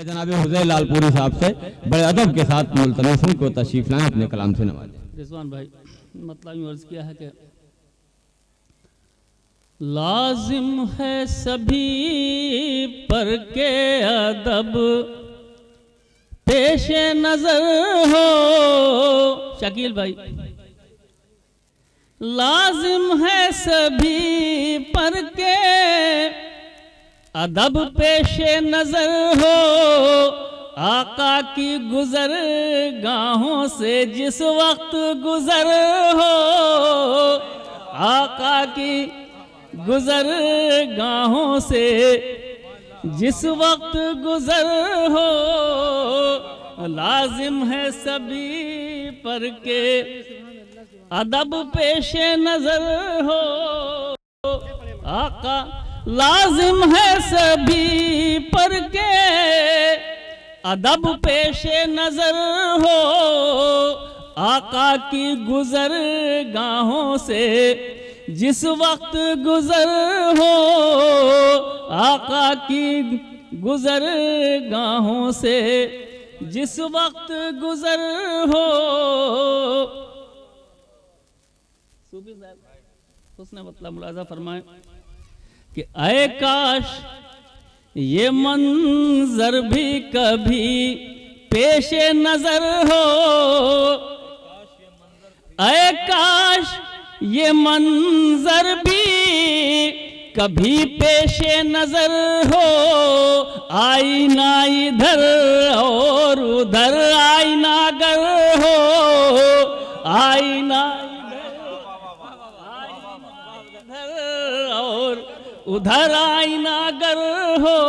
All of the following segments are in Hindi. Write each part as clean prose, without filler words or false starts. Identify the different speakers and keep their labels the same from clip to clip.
Speaker 1: जनाब हुसैन लालपुरी साहब से बड़े अदब के साथ मुल्तमस को तशरीफ लाएं, अपने कलाम से नवाजें।
Speaker 2: रिजवान भाई, मतलब यूं अर्ज किया है कि लाजिम है सभी पर के अदब पेश नजर हो। शकील भाई, लाजिम है सभी पर के अदब पेश नजर हो। आका की गुजर गाहों से जिस वक्त गुजर हो, आका की गुजर गाहों से जिस वक्त गुजर हो, लाजिम है सभी पर के अदब पेश नजर हो। आका लाजिम है सभी पर के अदब पेश नजर हो। आका की गुजर गाहों से जिस वक्त गुजर हो, आका की गुजर गाहों से जिस वक्त गुजर हो। सूफी साहब उसने मतलब मुलाजा फरमाए कि ऐ काश ये मंजर भी कभी पेश नजर हो। ऐ काश ये मंजर भी कभी पेश नजर हो। आईना इधर और उधर आईना गर हो, आईना और उधर आईना गर हो,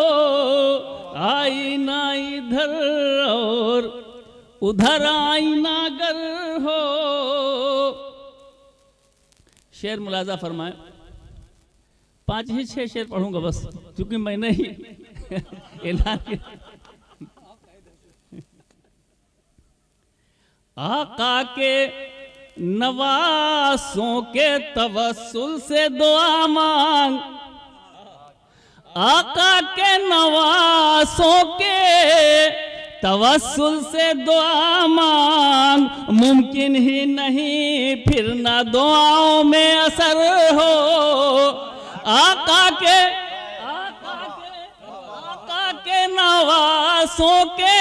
Speaker 2: आईना इधर और उधर आईना गर हो। शेर मुलाजा फरमाए, 5 ही 6 शेर पढ़ूंगा बस, क्योंकि मैंने ही ऐलान किया। आका के नवासों के तवस्सुल से दुआ मांग, आका के नवासों के तवस्सुल से दुआ मांग। मुमकिन ही नहीं फिर ना दुआओं में असर हो। आका के नवासों के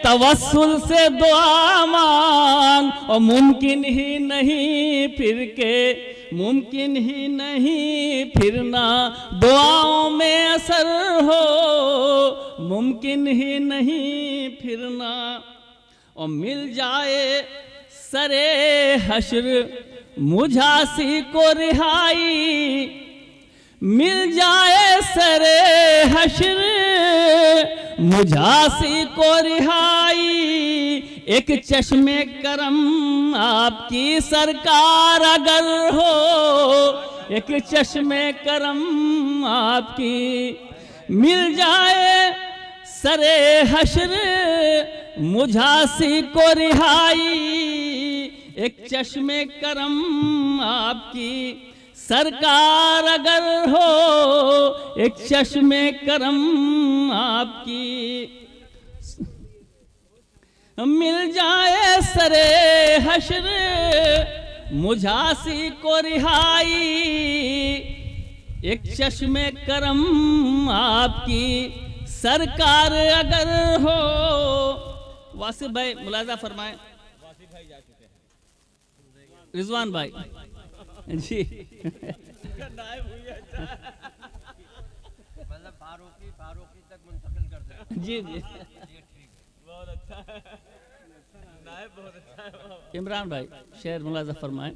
Speaker 2: तवस्सुल से दुआ मांग। और मुमकिन ही नहीं फिर के, मुमकिन ही नहीं फिर ना दुआओं में असर हो। मुमकिन ही नहीं फिर ना। और मिल जाए सरे हश्र मुझासी को रिहाई, मिल जाए सरे हश्र मुझासी को रिहाई। एक चश्मे करम आपकी सरकार अगर हो, एक चश्मे करम आपकी मिल जाए सरे हश्र मुझासी को रिहाई। एक चश्मे करम आपकी सरकार अगर हो, एक चश्मे करम आपकी मिल जाए सरे हश्र मुझासी को रिहाई। एक चश्मे करम आपकी सरकार अगर हो। वासिफ भाई मुलाजा फरमाए। वासिफ भाई जा चुके हैं। रिजवान भाई जी
Speaker 3: मतलब फारूकी तक मुंतकिल कर दे।
Speaker 2: जी जी
Speaker 3: बहुत अच्छा है, नायब बहुत अच्छा है।
Speaker 2: इमरान भाई शेर मुलाजा फरमाए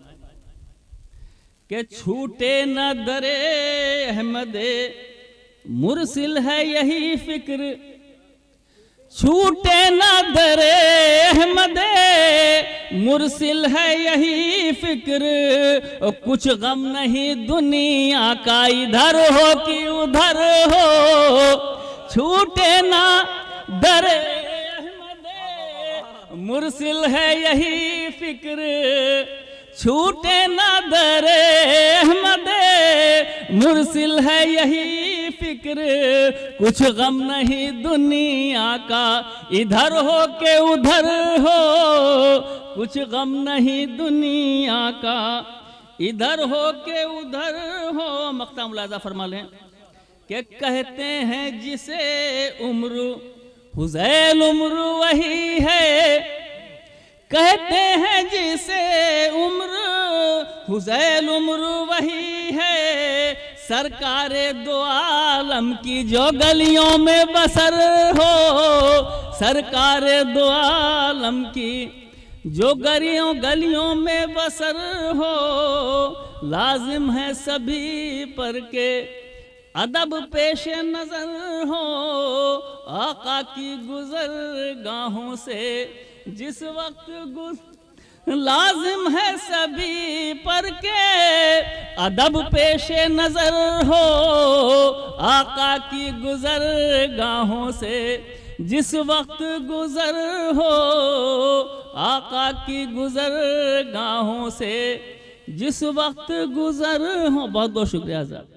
Speaker 2: कि छूटे न दरे अहमदे मुरसिल है यही फिक्र। छूटे न दरे अहमदे मुरसिल है यही फिक्र। कुछ गम नहीं दुनिया का इधर हो कि उधर हो। छूटे न दरे अहमदे मुरसिल है यही फिक्र। छूटे न दरे अहमदे मुरसिल है यही फिक्र, कुछ गम नहीं दुनिया का, इधर हो के उधर हो, कुछ गम नहीं दुनिया का, इधर हो के उधर हो। मक्ता मुलाजा फरमा लें कि कहते हैं जिसे उम्र हुज़ैल उम्र वही है, कहते हैं जिसे उम्र हुज़ैल उम्र वही है, सरकारे दो आलम की जो गलियों में बसर हो, सरकारे दो आलम की जो गलियों में बसर हो, लाजिम है सभी पर के अदब पेश नजर हो, आका की गुजर गाहों से जिस वक्त लाजिम है सभी पर के अदब पेश नजर हो, आका की गुजर गाहों से जिस वक्त गुजर हो, आका की गुजर गाहों से जिस वक्त गुजर हो। बहुत बहुत शुक्रिया साहब।